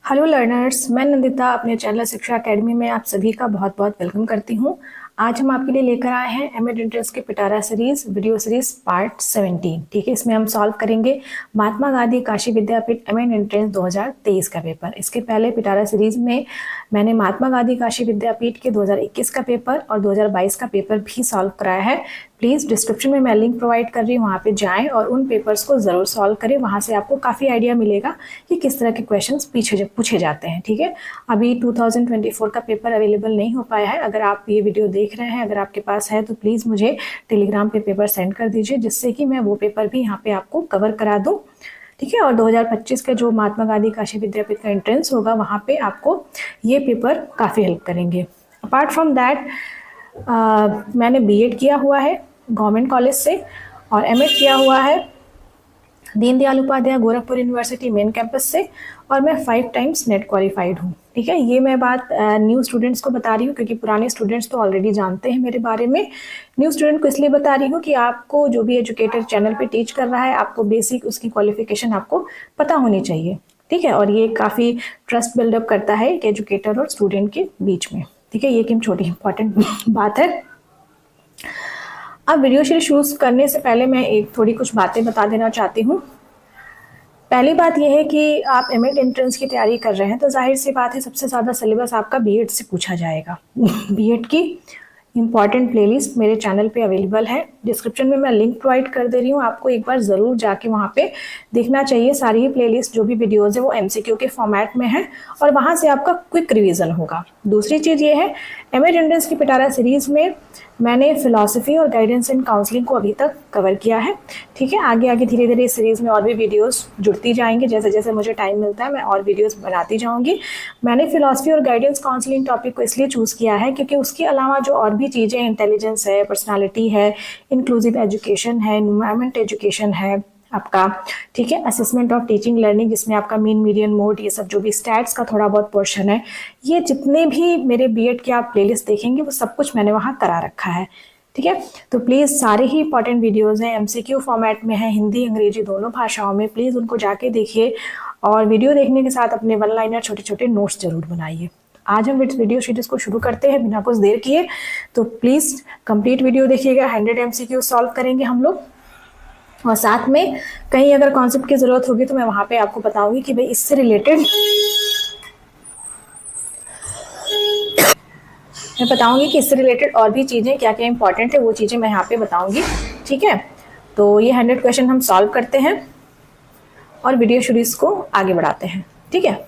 Hello learners, मैं नंदिता अपने channel शिक्षा एकेडमी में आप सभी का बहुत बहुत वेलकम करती हूँ। आज हम आपके लिए लेकर आए हैं एमएड एंट्रेंस के पिटारा सीरीज वीडियो सीरीज पार्ट 17। ठीक है, इसमें हम सॉल्व करेंगे महात्मा गांधी काशी विद्यापीठ एमएड एंट्रेंस 2023 का पेपर। इसके पहले पिटारा सीरीज में मैंने महात्मा गांधी काशी विद्यापीठ के 2021 का पेपर और 2022 का पेपर भी सॉल्व कराया है। प्लीज़ डिस्क्रिप्शन में मैं लिंक प्रोवाइड कर रही हूँ, वहाँ पे जाएं और उन पेपर्स को ज़रूर सॉल्व करें। वहाँ से आपको काफ़ी आइडिया मिलेगा कि किस तरह के क्वेश्चंस पूछे जाते हैं। ठीक है, अभी 2024 का पेपर अवेलेबल नहीं हो पाया है। अगर आप ये वीडियो देख रहे हैं, अगर आपके पास है तो प्लीज़ मुझे टेलीग्राम पे पेपर सेंड कर दीजिए, जिससे कि मैं वो पेपर भी यहाँ पे आपको कवर करा दूँ। ठीक है, और 2025 का जो महात्मा गांधी काशी विद्यापीठ का एंट्रेंस होगा, वहाँ पे आपको ये पेपर काफ़ी हेल्प करेंगे। अपार्ट फ्रॉम दैट मैंने बीएड किया हुआ है गवर्नमेंट कॉलेज से और एमएड किया हुआ है Deendayal Upadhyay Gorakhpur university main campus से, और मैं 5 टाइम्स नेट क्वालिफाइड हूँ। ठीक है, ये मैं बात न्यू स्टूडेंट्स को बता रही हूँ, क्योंकि पुराने स्टूडेंट्स तो ऑलरेडी जानते हैं मेरे बारे में। न्यू स्टूडेंट को इसलिए बता रही हूँ कि आपको जो भी एजुकेटर चैनल पे टीच कर रहा है, आपको बेसिक उसकी क्वालिफिकेशन आपको पता होनी चाहिए। ठीक है, और ये काफ़ी ट्रस्ट बिल्डअप करता है एक एजुकेटर और स्टूडेंट के बीच में। ठीक है, ये एक छोटी इंपॉर्टेंट बात है। अब वीडियो शुरू करने से पहले मैं थोड़ी कुछ बातें बता देना चाहती हूँ। पहली बात यह है कि आप एमएड एंट्रेंस की तैयारी कर रहे हैं तो जाहिर सी बात है सबसे ज़्यादा सिलेबस आपका बीएड से पूछा जाएगा। बीएड की इंपॉर्टेंट प्लेलिस्ट मेरे चैनल पे अवेलेबल है, डिस्क्रिप्शन में मैं लिंक प्रोवाइड कर दे रही हूँ। आपको एक बार ज़रूर जाके वहाँ पे देखना चाहिए। सारी ही प्लेलिस्ट जो भी वीडियोज़ है वो एमसीक्यू के फॉर्मेट में है और वहाँ से आपका क्विक रिवीजन होगा। दूसरी चीज़ ये है, एमएड एंट्रेंस की पिटारा सीरीज़ में मैंने फिलॉसफी और गाइडेंस एंड काउंसलिंग को अभी तक कवर किया है। ठीक है, आगे आगे धीरे धीरे इस सीरीज़ में और भी वीडियोस जुड़ती जाएंगी। जैसे जैसे मुझे टाइम मिलता है मैं और वीडियोस बनाती जाऊंगी। मैंने फिलॉसफी और गाइडेंस काउंसलिंग टॉपिक को इसलिए चूज़ किया है क्योंकि उसके अलावा जो और भी चीज़ें, इंटेलिजेंस है, पर्सनालिटी है, इंक्लूसिव एजुकेशन है, एनवायरमेंट एजुकेशन है आपका, ठीक है, असेसमेंट ऑफ टीचिंग लर्निंग जिसमें आपका मीन मीडियन मोड, ये सब जो भी स्टैट्स का थोड़ा बहुत पोर्शन है, ये जितने भी मेरे बीएड के आप प्लेलिस्ट देखेंगे वो सब कुछ मैंने वहाँ करा रखा है। ठीक है, तो प्लीज़ सारे ही इंपॉर्टेंट वीडियोस हैं, एमसीक्यू फॉर्मेट में है, हिंदी अंग्रेजी दोनों भाषाओं में। प्लीज़ उनको जाके देखिए और वीडियो देखने के साथ अपने वन लाइनर छोटे छोटे नोट्स जरूर बनाइए। आज हम वीडियो सीरीज को शुरू करते हैं बिना कुछ देर किए, तो प्लीज़ कंप्लीट वीडियो देखिएगा। 100 एमसीक्यू सॉल्व करेंगे हम लोग, और साथ में कहीं अगर कॉन्सेप्ट की ज़रूरत होगी तो मैं वहाँ पे आपको बताऊंगी कि भाई इससे रिलेटेड मैं बताऊंगी कि इससे रिलेटेड और भी चीज़ें क्या क्या इंपॉर्टेंट है, वो चीज़ें मैं यहाँ पे बताऊंगी। ठीक है, तो ये 100 क्वेश्चन हम सॉल्व करते हैं और वीडियो सीरीज को आगे बढ़ाते हैं। ठीक है,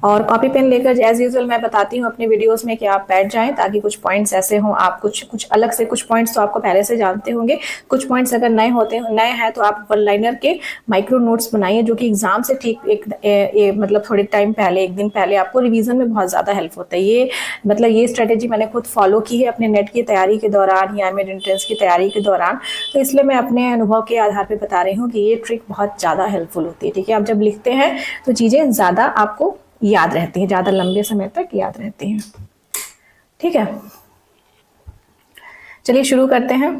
और कॉपी पेन लेकर एज यूजुअल मैं बताती हूँ अपने वीडियोस में कि आप बैठ जाएं, ताकि कुछ पॉइंट्स ऐसे हों, आप कुछ अलग से, कुछ पॉइंट्स तो आपको पहले से जानते होंगे, कुछ पॉइंट्स अगर नए हैं तो आप वन लाइनर के माइक्रो नोट्स बनाइए, जो कि एग्जाम से ठीक मतलब थोड़े टाइम पहले, एक दिन पहले आपको रिवीजन में बहुत ज़्यादा हेल्प होता है। ये स्ट्रेटेजी मैंने खुद फॉलो की है अपने नेट की तैयारी के दौरान या एमएड एंट्रेंस की तैयारी के दौरान, तो इसलिए मैं अपने अनुभव के आधार पर बता रही हूँ कि ये ट्रिक बहुत ज़्यादा हेल्पफुल होती है। ठीक है, आप जब लिखते हैं तो चीज़ें ज़्यादा आपको याद रहती हैं, ज़्यादा लंबे समय तक याद रहती हैं। ठीक है, चलिए शुरू करते हैं।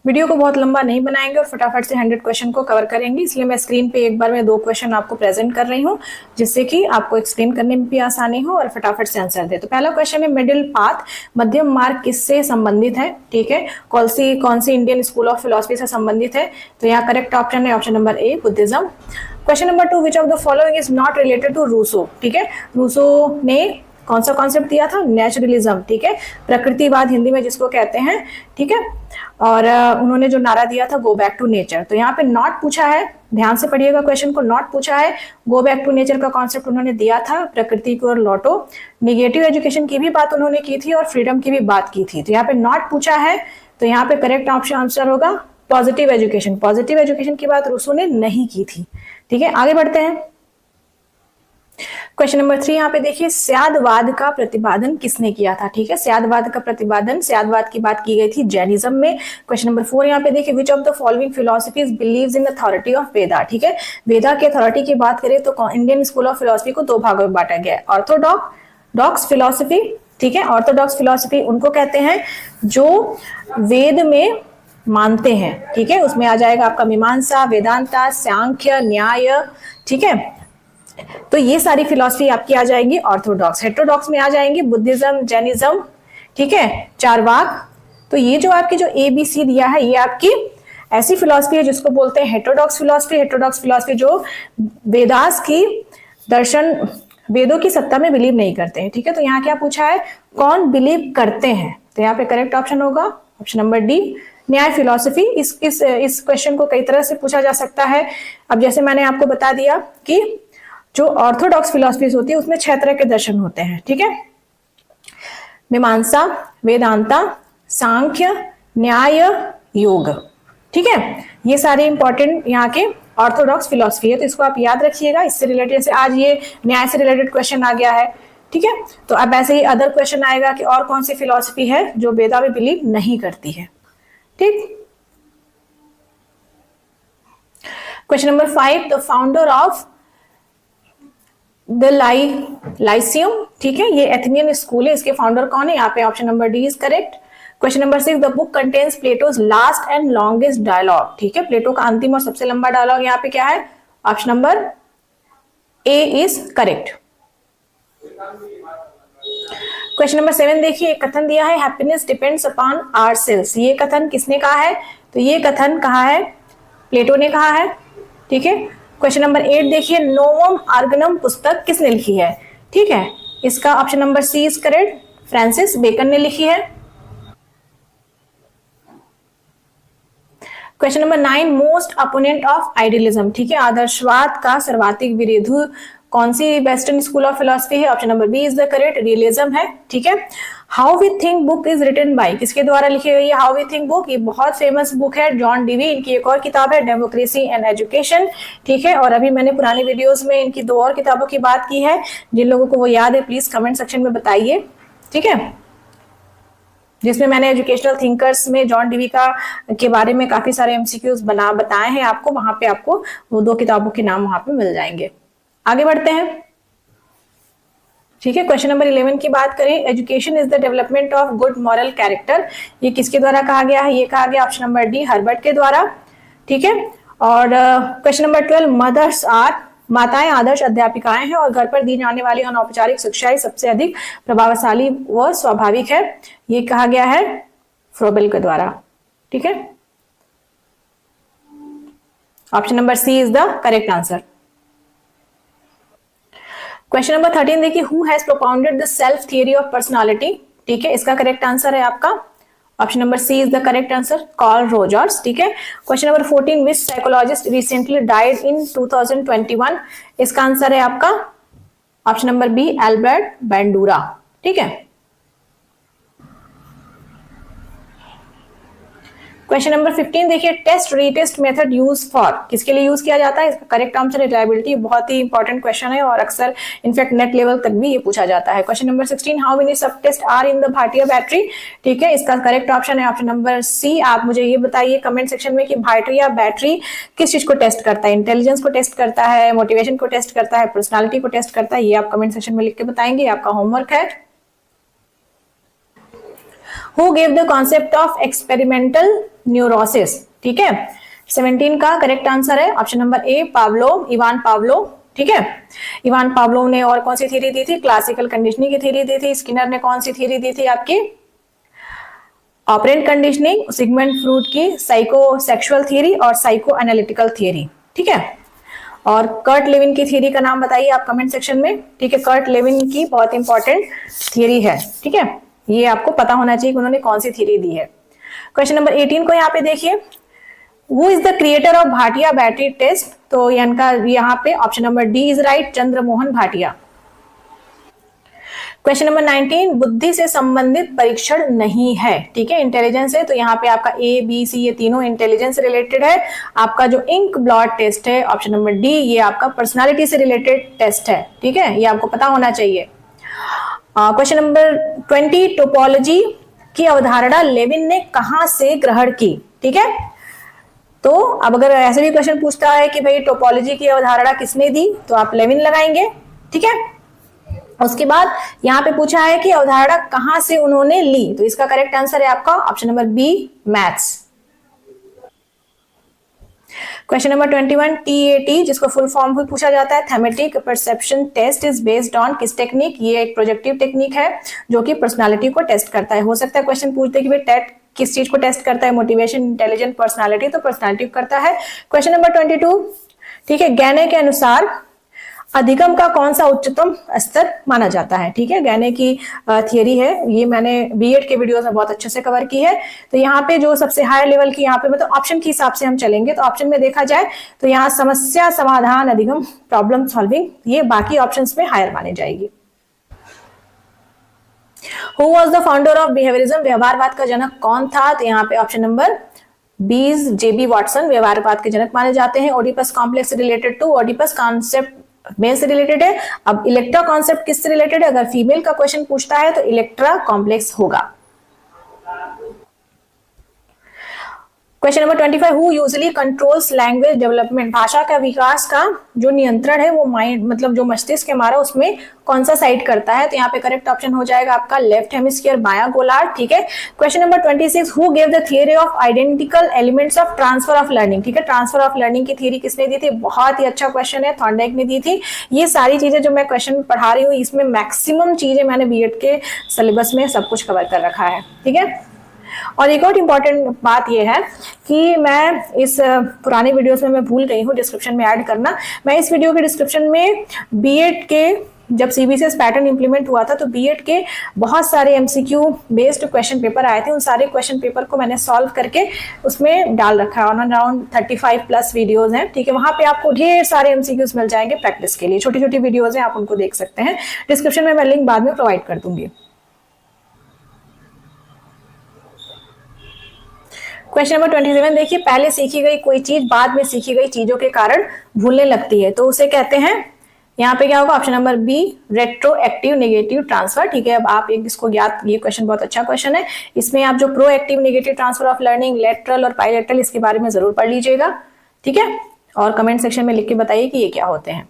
वीडियो को बहुत लंबा नहीं बनाएंगे और फटाफट से 100 क्वेश्चन को कवर करेंगे, इसलिए मैं स्क्रीन पे एक बार में 2 क्वेश्चन आपको प्रेजेंट कर रही हूँ, जिससे कि आपको एक्सप्लेन करने में भी आसानी हो और फटाफट से आंसर दे। तो पहला क्वेश्चन है, मिडिल पाथ, मध्यम मार्ग किससे संबंधित है? ठीक है, कौन सी इंडियन स्कूल ऑफ फिलोसफी से संबंधित है? तो यहाँ करेक्ट ऑप्शन है option number A, Buddhism. Question number 2, which of the following is not related to Rousseau? ठीक है, रूसो ने कौन सा कॉन्सेप्ट दिया था? नेचुरलिज्म। ठीक है, प्रकृतिवाद हिंदी में जिसको कहते हैं। ठीक है, और उन्होंने जो नारा दिया था, गो बैक टू नेचर। तो यहाँ पे नॉट पूछा है, ध्यान से पढ़िएगा क्वेश्चन को, नॉट पूछा है, गो बैक टू नेचर का कॉन्सेप्ट उन्होंने दिया था, प्रकृति की ओर लौटो। निगेटिव एजुकेशन की भी बात उन्होंने की थी और फ्रीडम की भी बात की थी। तो यहाँ पे नॉट पूछा है, तो यहाँ पे करेक्ट ऑप्शन आंसर होगा पॉजिटिव एजुकेशन। पॉजिटिव एजुकेशन की बात रूसो ने नहीं की थी। ठीक है, आगे बढ़ते हैं। क्वेश्चन नंबर 3 यहाँ पे देखिए, स्यादवाद का प्रतिपादन किसने किया था? ठीक है, स्यादवाद का प्रतिपादन, स्यादवाद की बात की गई थी जैनिज्म में। क्वेश्चन नंबर 4 यहाँ पे देखिए, which of the following philosophies believes in authority of Veda? ठीक है, वेदा की अथॉरिटी की बात करें तो इंडियन स्कूल ऑफ फिलोसफी को 2 भागों में बांटा गया है। ऑर्थोडॉक्स फिलोसफी, ठीक है, ऑर्थोडॉक्स फिलोसफी उनको कहते हैं जो वेद में मानते हैं, ठीक है। उसमें आ जाएगा आपका मीमांसा, वेदांता, सांख्य, न्याय, ठीक है। तो ये सारी फिलॉसफी आपकी आ जाएंगी ऑर्थोडॉक्स। हेटेरोडॉक्स में आ जाएंगे बुद्धिज्म, जैनिज्म, ठीक है, चारवाक। तो ये जो आपकी जो ABC दिया है, ये आपकी ऐसी फिलॉसफी है जिसको बोलते हैं हेटेरोडॉक्स फिलॉसफी। हेटेरोडॉक्स फिलॉसफी जो वेदास की दर्शन, वेदों की सत्ता में बिलीव नहीं करते हैं, ठीक है। तो यहाँ क्या पूछा है, कौन बिलीव करते हैं, तो यहाँ पे करेक्ट ऑप्शन होगा ऑप्शन नंबर डी, न्याय फिलॉसफी। इस क्वेश्चन को कई तरह से पूछा जा सकता है। अब जैसे मैंने आपको बता दिया कि जो ऑर्थोडॉक्स फिलॉसफीज होती है उसमें 6 तरह के दर्शन होते हैं, ठीक है। मीमांसा, वेदांता, सांख्य, न्याय, योग, ठीक है। ये सारे इंपॉर्टेंट यहाँ के ऑर्थोडॉक्स फिलॉसफी है, तो इसको आप याद रखिएगा। इससे रिलेटेड से आज ये न्याय से रिलेटेड क्वेश्चन आ गया है, ठीक है। तो अब ऐसे ही अदर क्वेश्चन आएगा कि और कौन सी फिलॉसफी है जो वेदा में बिलीव नहीं करती है, ठीक। Question number 5, the founder of the Lyceum, ठीक है, ये एथेनियन स्कूल है, इसके फाउंडर कौन है, यहाँ पे option number D is correct. Question number 6, the book contains Plato's last and longest dialogue, ठीक है, प्लेटो का अंतिम और सबसे लंबा डायलॉग यहाँ पे क्या है, option number A is correct. Question number 7 देखिए, एक कथन दिया है, हैप्पीनेस डिपेंड्स अपॉन आवरसेल्व्स। ये कथन किसने कहा है, तो ये कथन कहा है प्लेटो ने कहा है, ठीक है। क्वेश्चन नंबर 8 देखिए, नोवम ऑर्गेनम पुस्तक किसने लिखी है, ठीक है, इसका option number C is correct, Francis Bacon ने लिखी है। Question number 9, most opponent of idealism, ठीक है, आदर्शवाद का सर्वाधिक विरोधी कौन सी वेस्टर्न स्कूल ऑफ फिलॉसफी है, option number B is the correct, realism है, ठीक है। How we think book is written by, किसके द्वारा लिखी गई है हाउ वी थिंक बुक, ये बहुत फेमस बुक है, जॉन डीवी। इनकी एक और किताब है डेमोक्रेसी एंड एजुकेशन, ठीक है। और अभी मैंने पुरानी वीडियोस में इनकी 2 और किताबों की बात की है, जिन लोगों को वो याद है प्लीज कमेंट सेक्शन में बताइए, ठीक है, जिसमें मैंने एजुकेशनल थिंकर्स में जॉन डीवी का के बारे में काफी सारे एमसीक्यूज बताए हैं आपको, वहां पे आपको वो 2 किताबों के नाम वहां पे मिल जाएंगे। आगे बढ़ते हैं, ठीक है। क्वेश्चन नंबर 11 की बात करें, education is the development of good moral character, ये किसके द्वारा कहा गया है, ये कहा गया ऑप्शन नंबर डी, हर्बर्ट के द्वारा, ठीक है। और क्वेश्चन नंबर 12, मदर्स आर, माताएं आदर्श अध्यापिकाएं हैं और घर पर दी जाने वाली अनौपचारिक शिक्षा ही सबसे अधिक प्रभावशाली व स्वाभाविक है, ये कहा गया है फ्रोबेल के द्वारा, ठीक है। Option number C is the correct answer. Question number 13 देखिए, who has propounded the self theory of personality, ठीक है, इसका करेक्ट आंसर है आपका option number C is the correct answer, Carl Rogers, ठीक है। Question number 14, which psychologist recently died in 2021, इसका answer है आपका option number B, Albert Bandura, ठीक है। क्वेश्चन नंबर 15 देखिए, test retest method use for, किसके लिए यूज किया जाता है, इसका करेक्ट आंसर है रिलायबिलिटी, बहुत ही इंपॉर्टेंट क्वेश्चन है और अक्सर इनफैक्ट नेट लेवल तक भी ये पूछा जाता है। Question number 16, how many sub test are in the Bhatia battery, ठीक है, इसका करेक्ट ऑप्शन है ऑप्शन नंबर सी। आप मुझे ये बताइए कमेंट सेक्शन में कि भाटिया बैटरी किस चीज को टेस्ट करता है, इंटेलिजेंस को टेस्ट करता है, मोटिवेशन को टेस्ट करता है, पर्सनैलिटी को टेस्ट करता है, ये आप कमेंट सेक्शन में लिख के बताएंगे, आपका होमवर्क है। Who gave the concept of experimental neurosis, ठीक है, 17 का करेक्ट आंसर है ऑप्शन नंबर ए, पावलोव, इवान पावलोव, ठीक है। इवान पावलोव ने और कौन सी थ्योरी दी थी, क्लासिकल कंडीशनिंग की थ्योरी दी थी। स्किनर ने कौन सी थ्योरी दी थी आपकी, ऑपरेंट कंडीशनिंग। सिगमंड फ्रूड की साइको सेक्सुअल थ्योरी और साइको एनालिटिकल थ्योरी, ठीक है। और कर्ट लेविन की थ्योरी का नाम बताइए आप कमेंट सेक्शन में, ठीक है, कर्ट लेविन की बहुत इंपॉर्टेंट थ्योरी है, ठीक है, ये आपको पता होना चाहिए कि उन्होंने कौन सी थ्योरी दी है। क्वेश्चन नंबर 18 को यहाँ पे देखिए, who is the creator of Bhatia battery test, तो इनका यहाँ पे option number D is right, Chandramohan Bhatia. Question number 19, बुद्धि से संबंधित परीक्षण नहीं है, ठीक है, इंटेलिजेंस है, तो यहाँ पे आपका ए बी सी ये तीनों इंटेलिजेंस रिलेटेड है। आपका जो इंक ब्लॉट टेस्ट है ऑप्शन नंबर डी, ये आपका पर्सनालिटी से रिलेटेड टेस्ट है, ठीक है, ये आपको पता होना चाहिए। क्वेश्चन नंबर 20, टोपोलॉजी की अवधारणा लेविन ने कहां से ग्रहण की, ठीक है। तो अब अगर ऐसे भी क्वेश्चन पूछता है कि भाई टोपोलॉजी की अवधारणा किसने दी, तो आप लेविन लगाएंगे, ठीक है। उसके बाद यहाँ पे पूछा है कि अवधारणा कहां से उन्होंने ली, तो इसका करेक्ट आंसर है आपका option number B, maths, question number 21 TAT जिसको फुल फॉर्म भी पूछा जाता है thematic perception test is based on किस टेक्निक, ये एक प्रोजेक्टिव टेक्निक है जो कि पर्सनालिटी को टेस्ट करता है। हो सकता है क्वेश्चन पूछते कि भाई टेट किस चीज को टेस्ट करता है, मोटिवेशन, इंटेलिजेंट, पर्सनालिटी, तो पर्सनालिटी करता है। क्वेश्चन नंबर 22, ठीक है, गैने के अनुसार अधिगम का कौन सा उच्चतम स्तर माना जाता है। ठीक है, गैने की थियरी है, ये मैंने बीएड के वीडियोस में बहुत अच्छे से कवर की है। तो यहाँ पे जो सबसे हायर लेवल की, यहाँ पे मतलब ऑप्शन के हिसाब से हम चलेंगे, तो ऑप्शन में देखा जाए तो यहाँ समस्या समाधान, अधिगम, प्रॉब्लम सॉल्विंग, ये बाकी ऑप्शंस में हायर माने जाएगी। Who was the founder of behaviourism, व्यवहारवाद का जनक कौन था, तो यहाँ पे ऑप्शन नंबर 20 JB वाटसन व्यवहारवाद के जनक माने जाते हैं। Oedipus complex related to, Oedipus concept male से रिलेटेड है। अब इलेक्ट्रा कॉन्सेप्ट किससे रिलेटेड है, अगर फीमेल का क्वेश्चन पूछता है तो इलेक्ट्रा कॉम्प्लेक्स होगा। Question number 25, who usually controls language development, भाषा का विकास का जो नियंत्रण है वो माइंड मतलब जो मस्तिष्क हमारा उसमें कौन सा साइड करता है, तो यहाँ पे करेक्ट ऑप्शन हो जाएगा आपका लेफ्ट हेमिस्फीयर, बायां गोलार्ध। ठीक है, question number 26, who gave the theory of identical elements of transfer of learning. ठीक है, ट्रांसफर ऑफ लर्निंग की थियरी किसने दी थी, बहुत ही अच्छा क्वेश्चन है, थॉर्नडाइक ने दी थी। ये सारी चीजें जो मैं क्वेश्चन पढ़ा रही हूँ इसमें मैक्सिमम चीजें मैंने बीएड के सिलेबस में सब कुछ कवर कर रखा है। ठीक है, और एक और इम्पॉर्टेंट बात यह है कि मैं इस पुराने वीडियोस में मैं भूल गई हूँ डिस्क्रिप्शन में ऐड करना, मैं इस वीडियो के डिस्क्रिप्शन में बीएड के जब सीबीसीएस पैटर्न इंप्लीमेंट हुआ था तो बीएड के बहुत सारे एमसीक्यू बेस्ड क्वेश्चन पेपर आए थे, उन सारे क्वेश्चन पेपर को मैंने सॉल्व करके उसमें डाल रखा है। ऑन अराउंड 35+ वीडियोस हैं। ठीक है, वहां पे आपको ढेर सारे एमसीक्यूज मिल जाएंगे प्रैक्टिस के लिए, छोटी छोटी वीडियोज हैं, आप उनको देख सकते हैं। डिस्क्रिप्शन में मैं लिंक बाद में प्रोवाइड कर दूंगी। क्वेश्चन नंबर 27 देखिए, पहले सीखी गई कोई चीज बाद में सीखी गई चीजों के कारण भूलने लगती है, तो उसे कहते हैं, यहाँ पे क्या होगा, option number B retroactive negative transfer. ठीक है, अब आप एक इसको ज्ञात, ये क्वेश्चन बहुत अच्छा क्वेश्चन है, इसमें आप जो proactive negative transfer of learning, lateral और पाइलेटरल, इसके बारे में जरूर पढ़ लीजिएगा। ठीक है, और कमेंट सेक्शन में लिख के बताइए कि ये क्या होते हैं।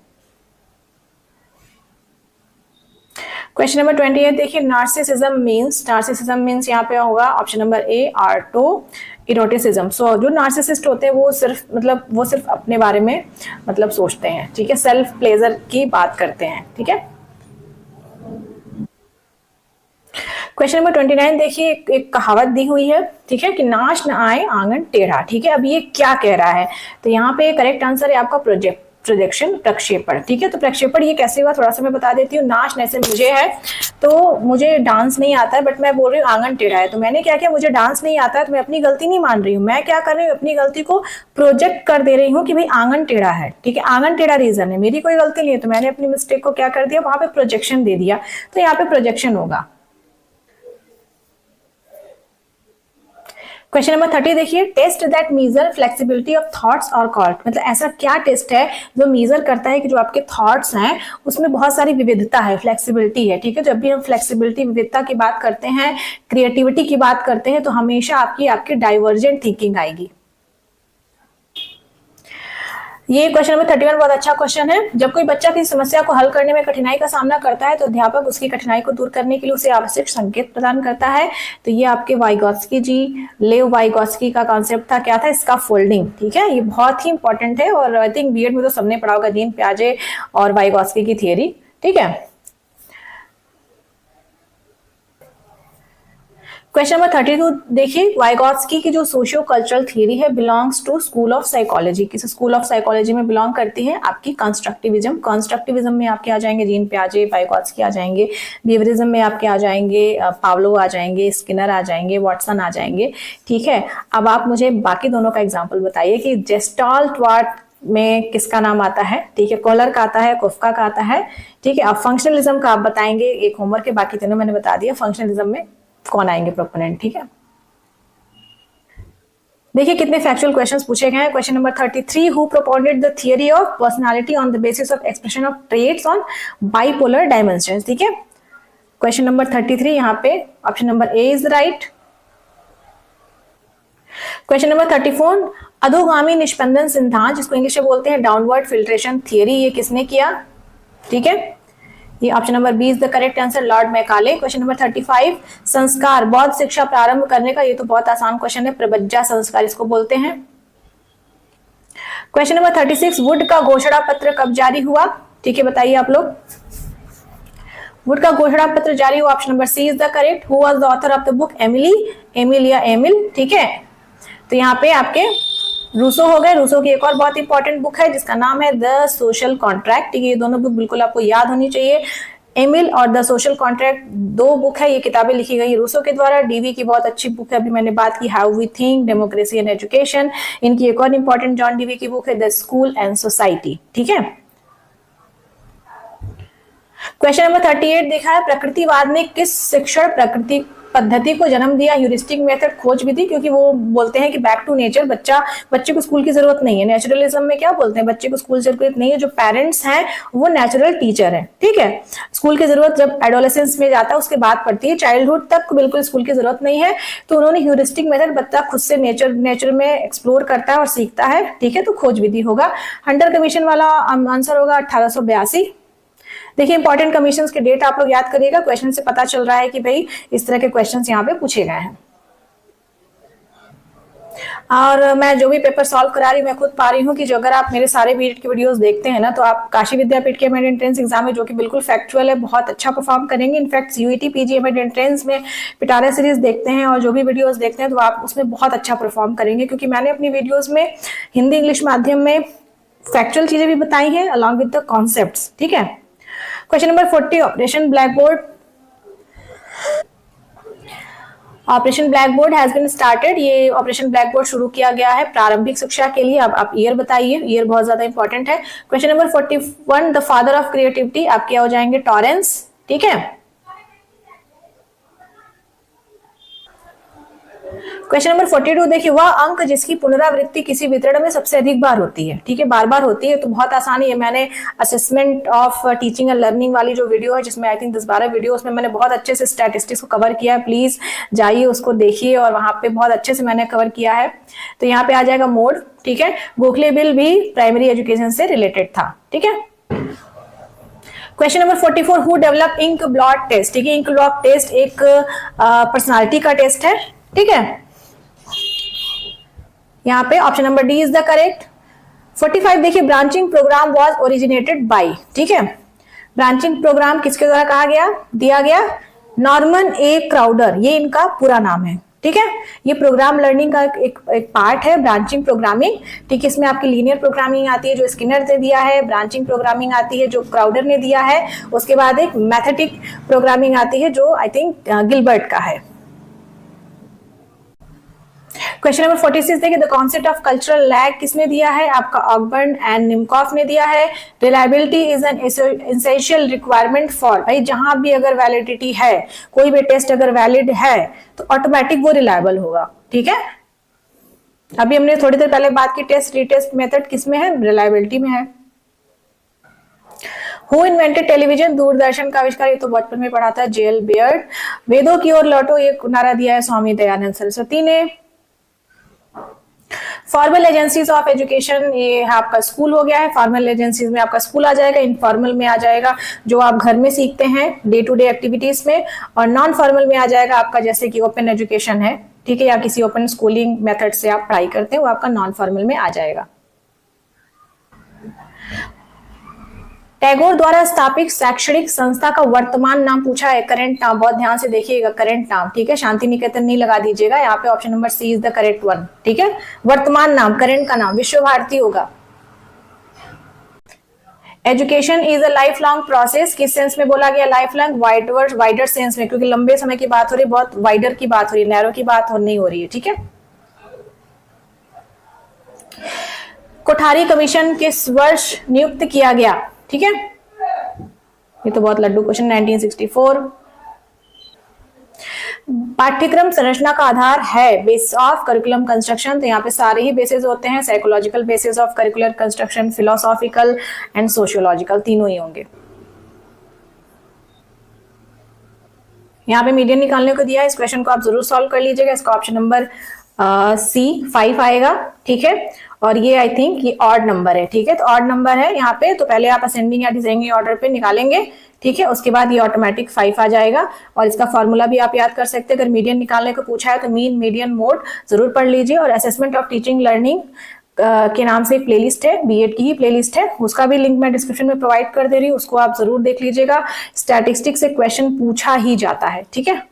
क्वेश्चन नंबर 28 देखिए, नार्सिसिज्म मीन्स यहाँ पे होगा option number A auto eroticism. So जो नार्सिसिस्ट होते हैं वो सिर्फ अपने बारे में मतलब सोचते हैं। ठीक है, सेल्फ प्लेजर की बात करते हैं। ठीक है, क्वेश्चन नंबर 29 देखिए, एक कहावत दी हुई है, ठीक है, कि नाश न आए आंगन टेढ़ा। ठीक है, अब ये क्या कह रहा है, तो यहाँ पे करेक्ट आंसर है आपका प्रोजेक्शन, प्रक्षेपण। ठीक है, तो प्रक्षेपण ये कैसे हुआ थोड़ा सा मैं बता देती हूँ। नाच जैसे मुझे है तो मुझे डांस नहीं आता है, बट मैं बोल रही हूँ आंगन टेढ़ा है, तो मैंने क्या किया, मुझे डांस नहीं आता है तो मैं अपनी गलती नहीं मान रही हूँ, मैं क्या कर रही हूँ, अपनी गलती को प्रोजेक्ट कर दे रही हूँ कि भाई आंगन टेढ़ा है। ठीक है, आंगन टेढ़ा रीजन है, मेरी कोई गलती नहीं है, तो मैंने अपनी मिस्टेक को क्या कर दिया, वहां पे प्रोजेक्शन दे दिया, तो यहाँ पे प्रोजेक्शन होगा। क्वेश्चन नंबर 30 देखिए, test that measure flexibility of thoughts और कॉल्ट, मतलब ऐसा क्या टेस्ट है जो मेजर करता है कि जो आपके थॉट्स हैं उसमें बहुत सारी विविधता है, फ्लेक्सिबिलिटी है। ठीक है, जब भी हम फ्लेक्सिबिलिटी, विविधता की बात करते हैं, क्रिएटिविटी की बात करते हैं, तो हमेशा आपकी डाइवर्जेंट थिंकिंग आएगी। ये क्वेश्चन नंबर 31 बहुत अच्छा क्वेश्चन है। जब कोई बच्चा किसी समस्या को हल करने में कठिनाई का सामना करता है तो अध्यापक उसकी कठिनाई को दूर करने के लिए उसे आवश्यक संकेत प्रदान करता है। तो ये आपके वाइगोत्स्की जी, लेव वाइगोत्स्की का कॉन्सेप्ट था, क्या था, इसका फोल्डिंग। ठीक है, ये बहुत ही इंपॉर्टेंट है और आई थिंक बीएड में तो सबने पढ़ा होगा, जीन पियाजे और वाइगोत्स्की की थियरी। ठीक है, क्वेश्चन नंबर 32 देखिए, वाइगोत्स्की की जो सोशियो कल्चरल थियरी है belongs to school of psychology, किस स्कूल ऑफ साइकोलॉजी में बिलोंग करती है, आपकी कंस्ट्रक्टिविज्म। कंस्ट्रक्टिविज्म में आपके आ जाएंगे जीन पियाजे, वाइगोत्स्की आ जाएंगे, बिहेवियरिज्म में आपके आ जाएंगे पावलो आ जाएंगे, स्किनर आ जाएंगे, वॉटसन आ जाएंगे। ठीक है, अब आप मुझे बाकी दोनों का एग्जाम्पल बताइए कि जेस्टाल्ट वार्ट में किसका नाम आता है। ठीक है, कॉलर का आता है, कोफ्का का आता है। ठीक है, अब फंक्शनलिज्म का आप बताएंगे, एक होमवर्क के बाकी तीनों मैंने बता दिया, फंक्शनलिज्म में कौन आएंगे प्रोपोनेंट। ठीक है, देखिए कितने फैक्चुअल क्वेश्चंस पूछे गए हैं। Question number 33, who propounded the theory of personality on the basis of expression of traits on bipolar dimensions. ठीक है, क्वेश्चन नंबर 33 यहाँ पे option number A is right. Question number 34, अधोगामी निष्पंदन सिद्धांत, जिसको इंग्लिश में बोलते हैं डाउनवर्ड फिल्ट्रेशन थियरी, ये किसने किया। ठीक है, ये option number B is the correct answer, Lord Macaulay. Question number 35, संस्कार, बौद्ध शिक्षा प्रारंभ करने का, ये तो बहुत आसान क्वेश्चन है, प्रबज्जा संस्कार इसको बोलते हैं। क्वेश्चन नंबर 36, वुड का घोषणा पत्र कब जारी हुआ? ठीक है, बताइए आप लोग। वुड का घोषणा पत्र जारी हुआ, option number C is the correct. Who was the author of the book? Emily, Emile या एमिल, ठीक है। तो यहाँ पे आपके रूसो हो गए। रूसो की एक और बहुत इंपॉर्टेंट बुक है जिसका नाम है द सोशल कॉन्ट्रैक्ट, ठीक है। ये दोनों बुक बिल्कुल आपको याद होनी चाहिए। एमिल और द सोशल कॉन्ट्रैक्ट दो बुक है, ये किताबें लिखी गई रूसो के द्वारा। डीवी की बहुत अच्छी बुक है, अभी मैंने बात की how we think, democracy and education. इनकी एक और इंपॉर्टेंट जॉन डीवी की बुक है द स्कूल एंड सोसाइटी, ठीक है। क्वेश्चन नंबर 38 देखा है, प्रकृतिवाद ने किस शिक्षण प्रकृति पद्धति को जन्म दिया? ह्यूरिस्टिक मेथड, खोज विधि, क्योंकि वो बोलते हैं कि बैक टू नेचर, बच्चे को स्कूल की जरूरत नहीं है। नेचुरलिज्म में क्या बोलते हैं? बच्चे को स्कूल की जरूरत नहीं है, जो पेरेंट्स हैं वो नेचुरल टीचर है, ठीक है। स्कूल की जरूरत जब एडोलेसेंस में जाता है उसके बाद पड़ती है, चाइल्डहुड तक बिल्कुल स्कूल की जरूरत नहीं है। तो उन्होंने ह्यूरिस्टिक मेथड, बच्चा खुद से नेचर में एक्सप्लोर करता है और सीखता है, ठीक है। तो खोज विधि होगा। हंटर कमीशन वाला आंसर होगा 1882। देखिए इंपॉर्टेंट कमीशंस के डेट आप लोग याद करिएगा, क्वेश्चन से पता चल रहा है कि भाई इस तरह के क्वेश्चंस यहाँ पे पूछे गए हैं। और मैं जो भी पेपर सॉल्व करा रही हूँ, मैं खुद पा रही हूँ कि जो अगर आप मेरे सारे बीएड के वीडियोस देखते हैं ना, तो आप काशी विद्यापीठ के एमएड एंट्रेंस एग्जाम में, जो कि बिल्कुल फैक्चुअल है, बहुत अच्छा परफॉर्म करेंगे। In fact UET PG MEd entrance में पिटारा सीरीज देखते हैं और जो भी वीडियोज देखते हैं तो आप उसमें बहुत अच्छा परफॉर्म करेंगे, क्योंकि मैंने अपनी वीडियोज में हिंदी इंग्लिश माध्यम में फैक्चुअल चीजें भी बताई हैं अलॉन्ग विद द कॉन्सेप्ट्स, ठीक है। Question number 40, operation blackboard. Operation blackboard has been started. ये ऑपरेशन ब्लैकबोर्ड शुरू किया गया है प्रारंभिक शिक्षा के लिए। अब आप ईयर बताइए, ईयर बहुत ज्यादा इंपॉर्टेंट है। Question number 41, the father of creativity, आप क्या हो जाएंगे? टॉरेंस, ठीक है। क्वेश्चन नंबर 42 देखिए, वह अंक जिसकी पुनरावृत्ति किसी वितरण में सबसे अधिक बार होती है, ठीक है, बार बार होती है। तो बहुत आसानी है, मैंने assessment of teaching and learning वाली जो वीडियो है, जिसमें आई थिंक 10-12 वीडियो, उसमें मैंने बहुत अच्छे से स्टैटिस्टिक्स को कवर किया है। प्लीज जाइए उसको देखिए, और वहां पे बहुत अच्छे से मैंने कवर किया है। तो यहाँ पे आ जाएगा मोड, ठीक है। गोखले बिल भी प्राइमरी एजुकेशन से रिलेटेड था, ठीक है। Question number 44, who develop ink blot test, ठीक है। इंक ब्लॉट टेस्ट एक पर्सनालिटी का टेस्ट है, ठीक है। यहाँ पे option number D is the correct. 45 देखिए, branching program was originated by, ठीक है। ब्रांचिंग प्रोग्राम किसके द्वारा कहा गया, दिया गया? नॉर्मन ए क्राउडर, ये इनका पूरा नाम है, ठीक है। ये प्रोग्राम लर्निंग का एक पार्ट है, ब्रांचिंग प्रोग्रामिंग, ठीक है। इसमें आपकी लीनियर प्रोग्रामिंग आती है जो स्किनर ने दिया है, ब्रांचिंग प्रोग्रामिंग आती है जो क्राउडर ने दिया है, उसके बाद एक मैथेटिक प्रोग्रामिंग आती है जो आई थिंक गिलबर्ट का है। क्वेश्चन नंबर 46 देखिए, the concept of cultural lag किसने दिया है? आपका ऑकबर्न एंड निमकॉफ ने दिया है। Reliability is an essential requirement for, भाई जहां भी अगर वैलिडिटी है, कोई भी टेस्ट अगर वैलिड है तो ऑटोमेटिक वो रिलायबल होगा, ठीक है। अभी हमने थोड़ी देर पहले बात की, टेस्ट रीटेस्ट मेथड किसमें है? रिलायबिलिटी में है। हु इन्वेंटेड टेलीविजन, दूरदर्शन का आविष्कार, ये तो बचपन में पढ़ा था, जेएल बियर्ड। वेदों की ओर लौटो, ये नारा दिया है स्वामी दयानंद सरस्वती ने। फॉर्मल एजेंसीज ऑफ एजुकेशन, ये आपका स्कूल हो गया है। फॉर्मल एजेंसीज में आपका स्कूल आ जाएगा, इनफॉर्मल में आ जाएगा जो आप घर में सीखते हैं डे टू डे एक्टिविटीज में, और नॉन फॉर्मल में आ जाएगा आपका जैसे कि ओपन एजुकेशन है, ठीक है, या किसी ओपन स्कूलिंग मेथड से आप पढ़ाई करते हैं, वो आपका नॉन फॉर्मल में आ जाएगा। टैगोर द्वारा स्थापित शैक्षणिक संस्था का वर्तमान नाम पूछा है, करेंट नाम, बहुत ध्यान से देखिएगा, करेंट नाम, ठीक है। शांति निकेतन नहीं लगा दीजिएगा, यहाँ पे option number C is the correct one, ठीक है। वर्तमान नाम, करेंट का नाम विश्व भारती होगा। Education is a life long process, किस सेंस में बोला गया? लाइफ लॉन्ग, वाइडर सेंस में, क्योंकि लंबे समय की बात हो रही है, बहुत वाइडर की बात हो रही है, नैरो की बात नहीं हो रही है, ठीक है। कोठारी कमीशन किस वर्ष नियुक्त किया गया, ठीक है। ये तो बहुत लड्डू क्वेश्चन, 1964। पाठ्यक्रम संरचना का आधार है बेस ऑफ करिकुलम कंस्ट्रक्शन, तो यहाँ पे सारे ही बेसिस होते हैं, psychological basis of curricular construction, philosophical and sociological, तीनों ही होंगे। यहाँ पे मीडियन निकालने को दिया है, इस क्वेश्चन को आप जरूर सॉल्व कर लीजिएगा। इसका ऑप्शन नंबर C 5 आएगा, ठीक है। और ये आई थिंक ये ऑड नंबर है, ठीक है। तो ऑड नंबर है यहाँ पे, तो पहले आप असेंडिंग या डिसेंडिंग ऑर्डर पे निकालेंगे, ठीक है। उसके बाद ये ऑटोमेटिक 5 आ जाएगा, और इसका फॉर्मूला भी आप याद कर सकते हैं। अगर मीडियन निकालने को पूछा है तो मीन, मीडियन, मोड जरूर पढ़ लीजिए। और असेसमेंट ऑफ टीचिंग लर्निंग के नाम से एक प्लेलिस्ट है, बीएड की ही प्लेलिस्ट है, उसका भी लिंक मैं डिस्क्रिप्शन में प्रोवाइड कर दे रही हूँ, उसको आप जरूर देख लीजिएगा। स्टैटिस्टिक्स से क्वेश्चन पूछा ही जाता है, ठीक है।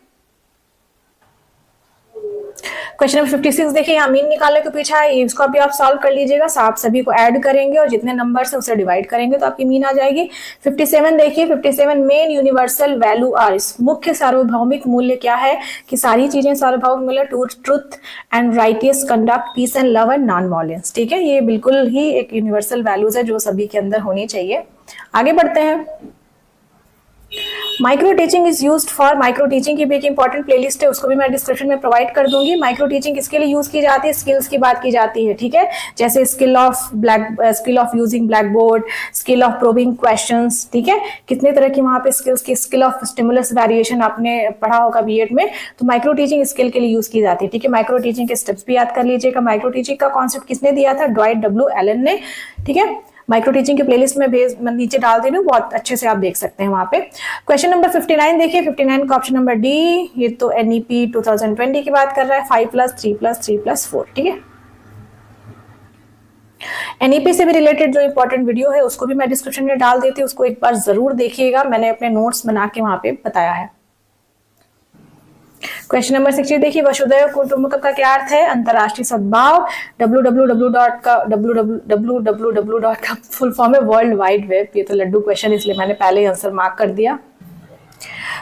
क्वेश्चन नंबर 56 देखिए, यहाँ मीन निकालने को पूछा है, इसको भी आप सॉल्व कर लीजिएगा। आप सभी को ऐड करेंगे और जितने नंबर है उसे डिवाइड करेंगे तो आपकी मीन आ जाएगी। 57 देखिए, 57 मेन यूनिवर्सल वैल्यू आर, मुख्य सार्वभौमिक मूल्य क्या है कि सारी चीजें सार्वभौमिक मूल्य, truth and righteous conduct, peace and love and non violence, ठीक है। ये बिल्कुल ही एक यूनिवर्सल वैल्यूज है जो सभी के अंदर होनी चाहिए। आगे बढ़ते हैं। Micro teaching is used for, micro teaching की भी एक इंपॉर्टेंट प्लेलिस्ट है, उसको भी मैं डिस्क्रिप्शन में प्रोवाइड कर दूंगी। माइक्रो टीचिंग किसके लिए यूज की जाती है? स्किल्स की बात की जाती है, ठीक है। जैसे skill of using black board, skill of probing questions, ठीक है। कितने तरह की वहां पे स्किल्स की, स्किल ऑफ स्टिमुलस वेरिएशन आपने पढ़ा होगा बीएड में, तो माइक्रो टीचिंग स्किल के लिए यूज की जाती है, ठीक है। माइक्रो टीचिंग के स्टेप्स भी याद कर लीजिएगा। माइक्रो टीचिंग का कॉन्सेप्ट किसने दिया था? ड्वाइट डब्ल्यू एलन ने, ठीक है। माइक्रो टीचिंग की प्लेलिस्ट में मैं नीचे डाल दे रही हूँ, बहुत अच्छे से आप देख सकते हैं वहां पे। क्वेश्चन नंबर 59 देखिए, 59 का ऑप्शन नंबर डी, ये तो एनईपी 2020 की बात कर रहा है, 5+3+3+4, ठीक है। एनईपी से भी रिलेटेड जो इंपॉर्टेंट वीडियो है उसको भी मैं डिस्क्रिप्शन में डाल देती हूँ, उसको एक बार जरूर देखिएगा, मैंने अपने नोट्स बना के वहां पे बताया है। क्वेश्चन नंबर 60 देखिए, वसुधैव कुटुंबकम का क्या अर्थ है? अंतरराष्ट्रीय सद्भाव। www का फुल फॉर्म है वर्ल्ड वाइड वेब। ये तो लड्डू क्वेश्चन, इसलिए मैंने पहले ही आंसर मार्क कर दिया।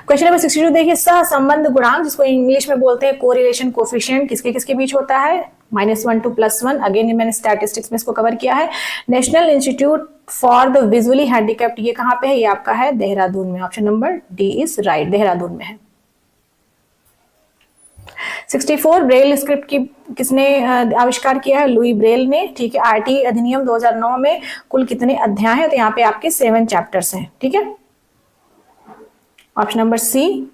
क्वेश्चन नंबर 62 देखिए, सहसंबंध गुणांक, जिसको इंग्लिश में बोलते हैं कोरिलेशन कोफिशिएंट, किसके किसके बीच होता है? -1 to +1। अगेन मैंने स्टैटिस्टिक्स में इसको कवर किया है। National institute for the visually handicapped, ये कहाँ पे है? ये आपका है देहरादून में। Option number D is right, Dehradun में है। 64 ब्रेल स्क्रिप्ट की किसने आविष्कार किया है? लुई ब्रेल ने, ठीक है। आरटी अधिनियम 2009 में कुल कितने अध्याय हैं? तो यहाँ पे आपके 7 चैप्टर्स हैं, ठीक है। ऑप्शन नंबर सी,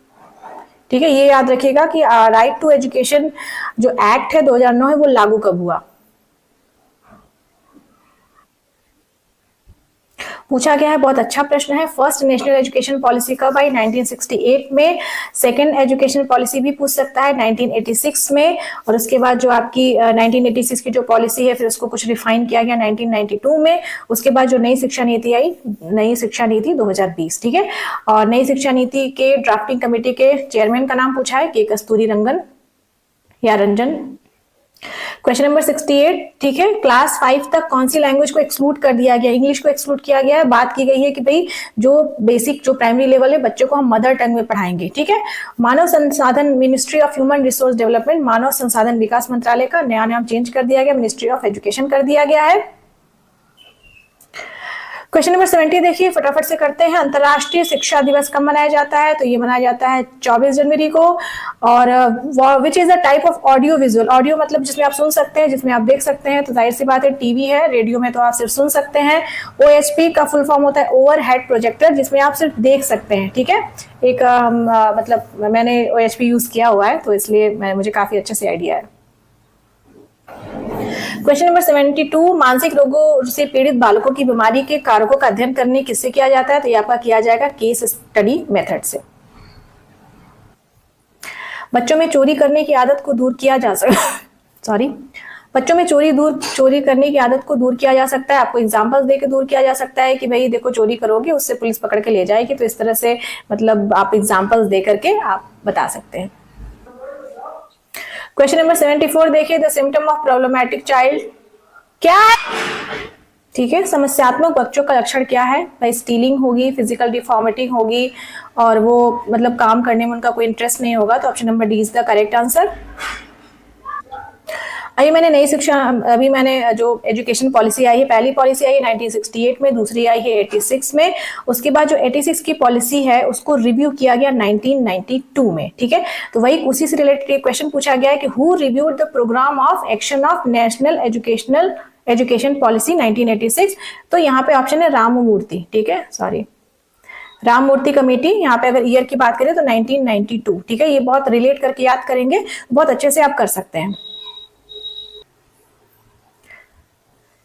ठीक है। ये याद रखिएगा कि राइट टू एजुकेशन जो एक्ट है 2009 है, वो लागू कब हुआ? पूछा गया है, बहुत अच्छा प्रश्न है। फर्स्ट नेशनल एजुकेशन पॉलिसी कब आई? 1968 में। सेकंड एजुकेशन पॉलिसी भी पूछ सकता है 1986 में, और उसके बाद जो आपकी 1986 की जो पॉलिसी है फिर उसको कुछ रिफाइन किया गया 1992 में। उसके बाद जो नई शिक्षा नीति आई, नई शिक्षा नीति 2020, ठीक है। और नई शिक्षा नीति के ड्राफ्टिंग कमेटी के चेयरमैन का नाम पूछा है, के कस्तूरी रंगन या रंजन। क्वेश्चन नंबर 68, ठीक है। क्लास 5 तक कौन सी लैंग्वेज को एक्सक्लूड कर दिया गया? इंग्लिश को एक्सक्लूड किया गया है। बात की गई है कि भाई जो बेसिक जो प्राइमरी लेवल है बच्चों को हम मदर टंग में पढ़ाएंगे, ठीक है। मानव संसाधन, ministry of human resource development, मानव संसाधन विकास मंत्रालय का नया नाम चेंज कर दिया गया, मिनिस्ट्री ऑफ एजुकेशन कर दिया गया है। क्वेश्चन नंबर 70 देखिए, फटाफट से करते हैं। अंतरराष्ट्रीय शिक्षा दिवस कब मनाया जाता है? तो ये मनाया जाता है 24 जनवरी को। और which is a type of audio visual, audio मतलब जिसमें आप सुन सकते हैं, जिसमें आप देख सकते हैं, तो जाहिर सी बात है टीवी है, रेडियो में तो आप सिर्फ सुन सकते हैं। OHP का फुल फॉर्म होता है ओवर हेड प्रोजेक्टर, जिसमें आप सिर्फ देख सकते हैं, ठीक है। एक मतलब मैंने OHP यूज किया हुआ है तो इसलिए मुझे काफी अच्छे से आइडिया है। क्वेश्चन नंबर 72, मानसिक रोगों से पीड़ित बालकों की बीमारी के कारकों का अध्ययन करने किससे किया जाता है? तो ये आपका किया जाएगा केस स्टडी मेथड से। बच्चों में चोरी करने की आदत को दूर किया जा सकता बच्चों में चोरी करने की आदत को दूर किया जा सकता है। आपको एग्जांपल्स देके दूर किया जा सकता है कि भाई देखो चोरी करोगे उससे पुलिस पकड़ के ले जाएगी, तो इस तरह से मतलब आप एग्जांपल्स दे करके आप बता सकते हैं। क्वेश्चन नंबर 74 देखिए, the symptom of problematic child क्या है? ठीक है, समस्यात्मक बच्चों का लक्षण क्या है? भाई स्टीलिंग होगी, फिजिकल डिफॉर्मिटी होगी, और वो मतलब काम करने में उनका कोई इंटरेस्ट नहीं होगा। तो option number D is the correct answer. अभी मैंने जो एजुकेशन पॉलिसी आई है, पहली पॉलिसी आई है 1968 में, दूसरी आई है 86 में। उसके बाद जो 86 की पॉलिसी है उसको रिव्यू किया गया 1992 में, ठीक है। तो वही उसी से रिलेटेड क्वेश्चन पूछा गया है कि who reviewed the program of action of national education policy 1986। तो यहाँ पे ऑप्शन है राममूर्ति, ठीक है, सॉरी राममूर्ति कमेटी। यहाँ पे अगर ईयर की बात करें तो 1992, ठीक है। ये बहुत रिलेट करके याद करेंगे, बहुत अच्छे से आप कर सकते हैं।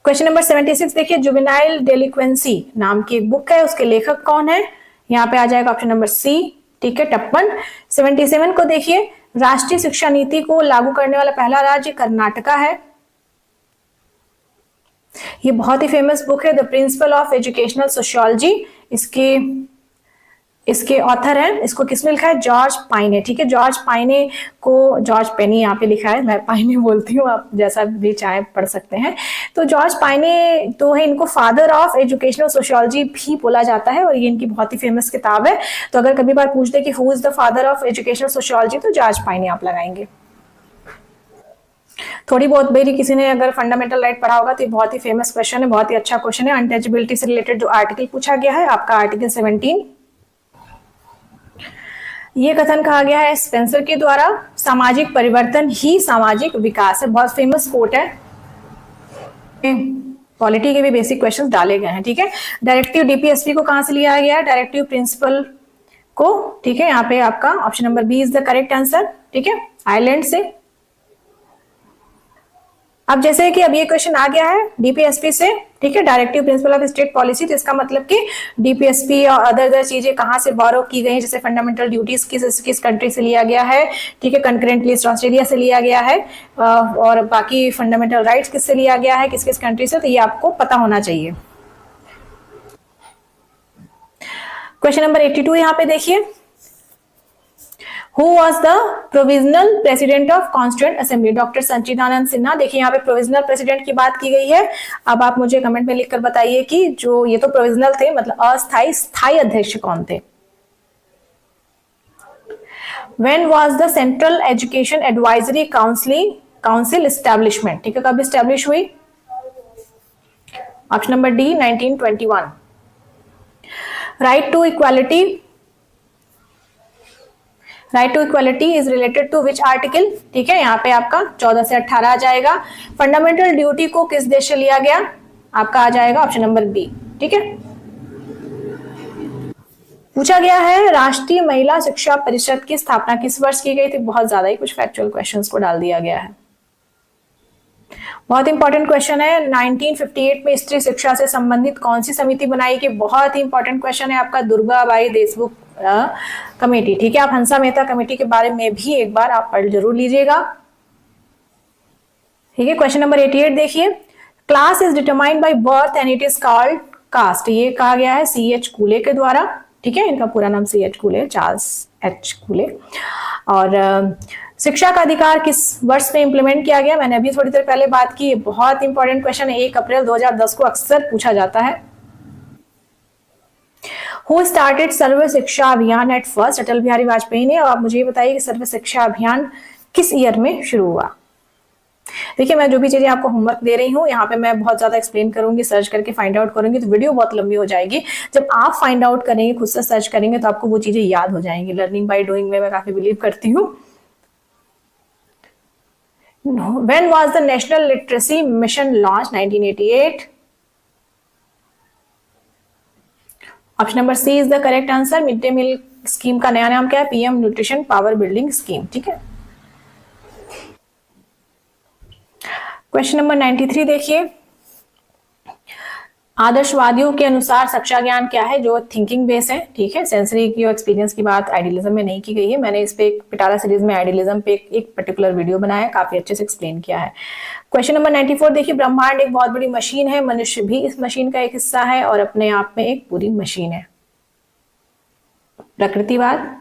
क्वेश्चन नंबर 76 देखिए, जुवेनाइल डेलिक्वेंसी नाम की एक बुक है, उसके लेखक कौन है? यहाँ पे आ जाएगा ऑप्शन नंबर सी, ठीक है, टप्पन। 77 को देखिए, राष्ट्रीय शिक्षा नीति को लागू करने वाला पहला राज्य कर्नाटका है। ये बहुत ही फेमस बुक है, the principle of educational sociology. इसके ऑथर हैं, इसको किसने लिखा है? जॉर्ज पाइने। ठीक है, जॉर्ज पाइने को, जॉर्ज पेनी यहाँ पे लिखा है, मैं पाइने बोलती हूँ, आप जैसा भी चाहे पढ़ सकते हैं। तो जॉर्ज पाइने तो है, इनको फादर ऑफ एजुकेशनल सोशियोलॉजी भी बोला जाता है, और ये इनकी बहुत ही फेमस किताब है। तो अगर कभी बार पूछते कि who is the father of educational sociology, तो जॉर्ज पाइने आप लगाएंगे। थोड़ी बहुत मेरी किसी ने अगर फंडामेंटल राइट पढ़ा होगा तो ये बहुत ही फेमस क्वेश्चन है, बहुत ही अच्छा क्वेश्चन है। अनटचेबिलिटी से रिलेटेड जो आर्टिकल पूछा गया है आपका आर्टिकल 17। ये कथन कहा गया है स्पेंसर के द्वारा, सामाजिक परिवर्तन ही सामाजिक विकास है। बहुत फेमस कोट है, पॉलिटी के भी बेसिक क्वेश्चंस डाले गए हैं। ठीक है, डायरेक्टिव डीपीएसपी को कहां से लिया गया है? डायरेक्टिव प्रिंसिपल को। ठीक है, यहाँ पे आपका option number B is the correct answer. ठीक है, आयरलैंड से। अब जैसे कि अब ये क्वेश्चन आ गया है डीपीएसपी से, ठीक है, directive principle of state policy, तो इसका मतलब कि डीपीएसपी और अदर चीजें कहां से बोरो की गई हैं, जैसे फंडामेंटल ड्यूटीज किस कंट्री से लिया गया है, ठीक है, कंकरेंट लिस्ट ऑस्ट्रेलिया से लिया गया है, और बाकी फंडामेंटल राइट्स किससे लिया गया है, किस किस कंट्री से, तो ये आपको पता होना चाहिए। क्वेश्चन नंबर 82 यहाँ पे देखिए, Who was the provisional president of Constituent Assembly? Doctor Sachchidananda Sinha. देखिए यहाँ पे प्रोविजनल प्रेसिडेंट की बात की गई है। अब आप मुझे कमेंट में लिखकर बताइए कि जो ये तो प्रोविजनल थे, मतलब अस्थायी, स्थायी अध्यक्ष कौन थे? When was the Central Education Advisory Council establishment? ठीक है, कब एस्टेब्लिश हुई? Option number D 1921। Right to equality, right to equality is related to which article? ठीक है, यहाँ पे आपका 14 से 18 आ जाएगा। फंडामेंटल ड्यूटी को किस देश से लिया गया? आपका आ जाएगा ऑप्शन नंबर बी। ठीक है, पूछा गया है राष्ट्रीय महिला शिक्षा परिषद की स्थापना किस वर्ष की गई थी? बहुत ज्यादा ही कुछ फैक्चुअल क्वेश्चंस को डाल दिया गया है, बहुत इंपॉर्टेंट क्वेश्चन है। 1958 में स्त्री शिक्षा से संबंधित कौन सी समिति बनाई गई? बहुत ही इंपॉर्टेंट क्वेश्चन है आपका, दुर्गाबाई देशमुख कमेटी। ठीक है, आप हंसा मेहता कमेटी के बारे में भी एक बार आप पढ़ जरूर लीजिएगा। ठीक है, क्वेश्चन नंबर 88 देखिए, class is determined by birth and it is called caste. ये कहा गया है C.H. कूले के द्वारा। ठीक है, इनका पूरा नाम C.H. कूले, Charles H. कूले। और शिक्षा का अधिकार किस वर्ष में इंप्लीमेंट किया गया? मैंने अभी थोड़ी देर पहले बात की, बहुत इंपॉर्टेंट क्वेश्चन है, 1 अप्रैल 2010 को अक्सर पूछा जाता है। हु स्टार्टेड सर्व शिक्षा अभियान एट फर्स्ट? अटल बिहारी वाजपेयी ने। और आप मुझे ये बताइए कि सर्व शिक्षा अभियान किस ईयर में शुरू हुआ? देखिए, मैं जो भी चीजें आपको होमवर्क दे रही हूँ यहाँ पे मैं बहुत ज्यादा एक्सप्लेन करूंगी, सर्च करके फाइंड आउट करूंगी, तो वीडियो बहुत लंबी हो जाएगी। जब आप फाइंड आउट करेंगे, खुद से सर्च करेंगे, तो आपको वो चीजें याद हो जाएंगी। लर्निंग बाय डूइंग में मैं काफी बिलीव करती हूँ। When was the National Literacy Mission launched? 1988। Option number C is the correct answer. Mid day meal scheme का नया नाम क्या है? PM nutrition power building scheme. ठीक है, क्वेश्चन नंबर 93 देखिए, आदर्शवादियों के अनुसार शिक्षा ज्ञान क्या है? जो थिंकिंग बेस है। ठीक है, सेंसरी की और एक्सपीरियंस की बात आइडियलिज्म में नहीं की गई है। मैंने इस पे एक पिटारा सीरीज में आइडियलिज्म पे एक पर्टिकुलर वीडियो बनाया, काफी अच्छे से एक्सप्लेन किया है। क्वेश्चन नंबर 94 देखिए, ब्रह्मांड एक बहुत बड़ी मशीन है, मनुष्य भी इस मशीन का एक हिस्सा है और अपने आप में एक पूरी मशीन है। प्रकृतिवाद।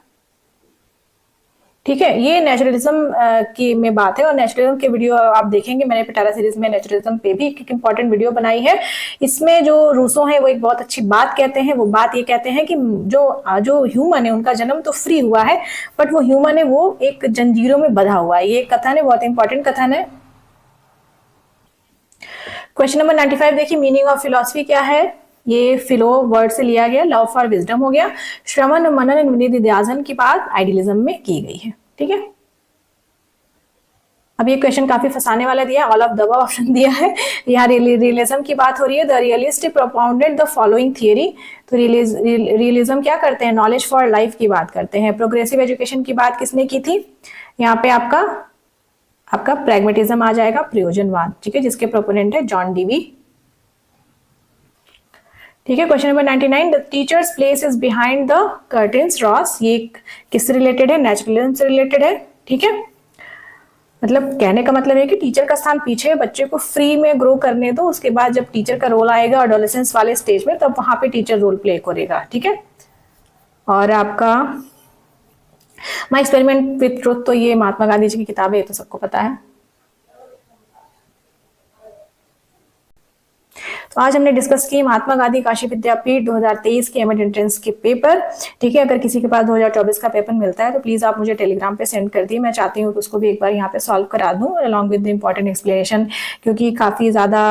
ठीक है, ये नेचुरलिज्म की में बात है, और नेचुरलिज्म के वीडियो आप देखेंगे, मैंने पिटारा सीरीज में नेचुरलिज्म पे भी एक इंपॉर्टेंट वीडियो बनाई है। इसमें जो रूसो हैं वो एक बहुत अच्छी बात कहते हैं। वो बात ये कहते हैं कि जो ह्यूमन है उनका जन्म तो फ्री हुआ है, बट वो ह्यूमन है वो एक जंजीरों में बंधा हुआ है। ये कथन है, बहुत इंपॉर्टेंट कथन है। क्वेश्चन नंबर 95 देखिए, मीनिंग ऑफ फिलॉसफी क्या है? ये फिलो वर्ड से लिया गया, लव फॉर विजडम हो गया। श्रवण मनन निधिध्यासन की बात आइडियलिज्म में की गई है। ठीक है, अब ये क्वेश्चन काफी फंसाने वाला दिया, all of the above option दिया है। यहाँ रियलिज्म की बात हो रही है। The realist propounded the following theory. तो रियलिज्म क्या करते हैं? नॉलेज फॉर लाइफ की बात करते हैं। प्रोग्रेसिव एजुकेशन की बात किसने की थी? यहाँ पे आपका प्रैग्मेटिज्म आ जाएगा, प्रयोजनवाद। ठीक है, जिसके प्रोपोनेंट है जॉन डीवी। ठीक है, question number 99, the teachers place is behind the curtains. Ross, ये किससे रिलेटेड है? नेचुरलिज्म से रिलेटेड है। ठीक है, मतलब कहने का मतलब है कि टीचर का स्थान पीछे है, बच्चे को फ्री में ग्रो करने दो, उसके बाद जब टीचर का रोल आएगा एडोलेसेंस वाले स्टेज में तब वहां पे टीचर रोल प्ले करेगा, ठीक है। और आपका माई एक्सपेरिमेंट विथ ट्रुथ, तो ये महात्मा गांधी जी की किताब है, ये तो सबको पता है। तो आज हमने डिस्कस की महात्मा गांधी काशी विद्यापीठ 2023 के एमएड एंट्रेंस के पेपर, ठीक है। अगर किसी के पास 2024 का पेपर मिलता है तो प्लीज आप मुझे टेलीग्राम पे सेंड कर दिए, मैं चाहती हूँ कि उसको भी एक बार यहाँ पे सॉल्व करा दूँ along with the important explanation, क्योंकि काफ़ी ज़्यादा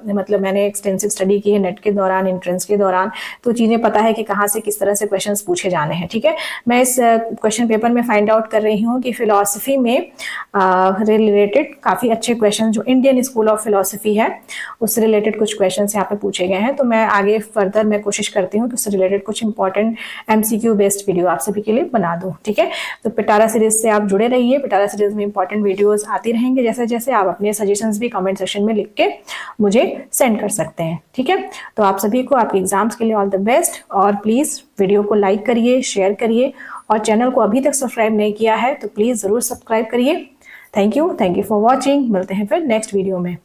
मतलब मैंने एक्सटेंसिव स्टडी की है नेट के दौरान, एंट्रेंस के दौरान, तो चीज़ें पता है कि कहाँ से किस तरह से क्वेश्चन पूछे जाने हैं, ठीक है। मैं इस क्वेश्चन पेपर में फाइंड आउट कर रही हूँ कि फिलॉसफी में रिलेटेड काफ़ी अच्छे क्वेश्चन जो इंडियन स्कूल ऑफ फिलॉसफी है उससे रिलेटेड कुछ क्वेश्चन यहाँ पे पूछे गए हैं। तो मैं आगे फर्दर मैं कोशिश करती हूँ कि उससे रिलेटेड कुछ इंपॉर्टेंट एमसीक्यू बेस्ड वीडियो आप सभी के लिए बना दूँ, ठीक है। तो पिटारा सीरीज से आप जुड़े रहिए, पिटारा सीरीज में इंपॉर्टेंट वीडियोस आती रहेंगे जैसे जैसे। आप अपने सजेशंस भी कमेंट सेक्शन में लिख के मुझे सेंड कर सकते हैं, ठीक है। तो आप सभी को आपके एग्जाम्स के लिए ऑल द बेस्ट, और प्लीज़ वीडियो को लाइक करिए, शेयर करिए, और चैनल को अभी तक सब्सक्राइब नहीं किया है तो प्लीज़ ज़रूर सब्सक्राइब करिए। Thank you for watching. मिलते हैं फिर नेक्स्ट वीडियो में।